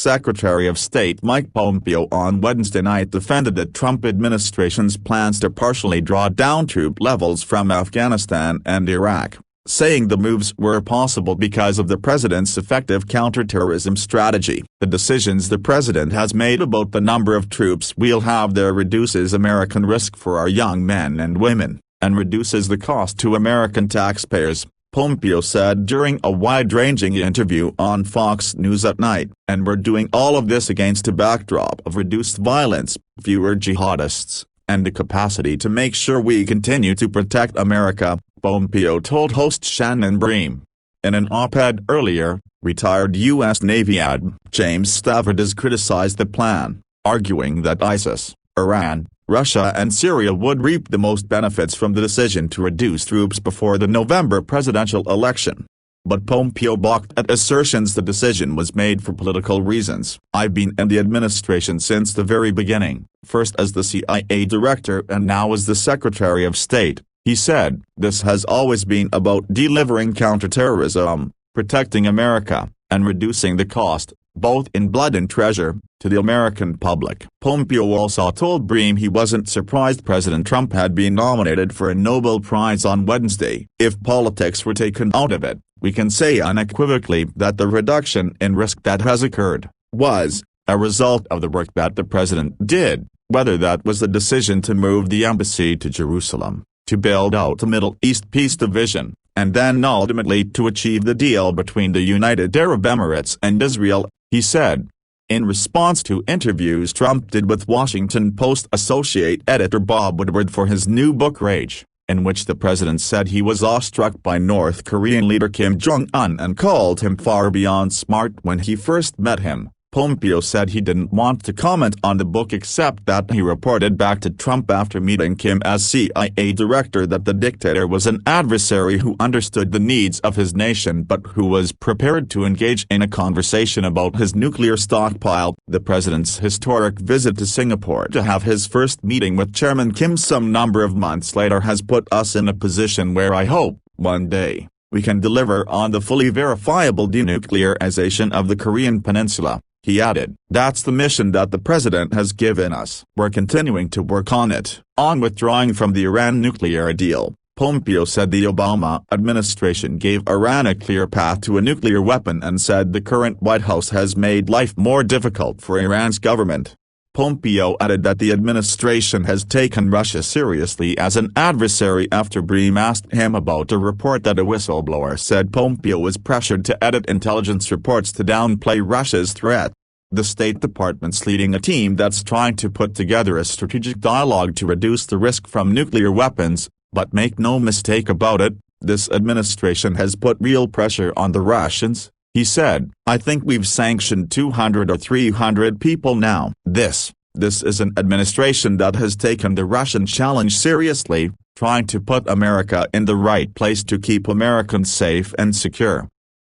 Secretary of State Mike Pompeo on Wednesday night defended the Trump administration's plans to partially draw down troop levels from Afghanistan and Iraq, saying the moves were possible because of the president's effective counterterrorism strategy. The decisions the president has made about the number of troops we'll have there reduces American risk for our young men and women, and reduces the cost to American taxpayers, Pompeo said during a wide-ranging interview on Fox News at night. And we're doing all of this against a backdrop of reduced violence, fewer jihadists, and the capacity to make sure we continue to protect America, Pompeo told host Shannon Bream. In an op-ed earlier, retired U.S. Navy Admiral James Stavridis has criticized the plan, arguing that ISIS, Iran, Russia and Syria would reap the most benefits from the decision to reduce troops before the November presidential election. But Pompeo balked at assertions the decision was made for political reasons. "I've been in the administration since the very beginning, first as the CIA director and now as the Secretary of State," he said. "This has always been about delivering counterterrorism, protecting America, and reducing the cost, both in blood and treasure, to the American public." Pompeo also told Bream he wasn't surprised President Trump had been nominated for a Nobel Prize on Wednesday. "If politics were taken out of it, we can say unequivocally that the reduction in risk that has occurred was a result of the work that the president did, whether that was the decision to move the embassy to Jerusalem, to build out a Middle East peace division, and then ultimately to achieve the deal between the United Arab Emirates and Israel," he said. In response to interviews Trump did with Washington Post associate editor Bob Woodward for his new book Rage, in which the president said he was awestruck by North Korean leader Kim Jong-un and called him far beyond smart when he first met him, Pompeo said he didn't want to comment on the book except that he reported back to Trump after meeting Kim as CIA director that the dictator was an adversary who understood the needs of his nation but who was prepared to engage in a conversation about his nuclear stockpile. The president's historic visit to Singapore to have his first meeting with Chairman Kim some number of months later has put us in a position where I hope, one day, we can deliver on the fully verifiable denuclearization of the Korean Peninsula. He added, "That's the mission that the president has given us. We're continuing to work on it." On withdrawing from the Iran nuclear deal, Pompeo said the Obama administration gave Iran a clear path to a nuclear weapon and said the current White House has made life more difficult for Iran's government. Pompeo added that the administration has taken Russia seriously as an adversary after Bream asked him about a report that a whistleblower said Pompeo was pressured to edit intelligence reports to downplay Russia's threat. The State Department's leading a team that's trying to put together a strategic dialogue to reduce the risk from nuclear weapons, but make no mistake about it, this administration has put real pressure on the Russians, he said. "I think we've sanctioned 200 or 300 people now. This is an administration that has taken the Russian challenge seriously, trying to put America in the right place to keep Americans safe and secure."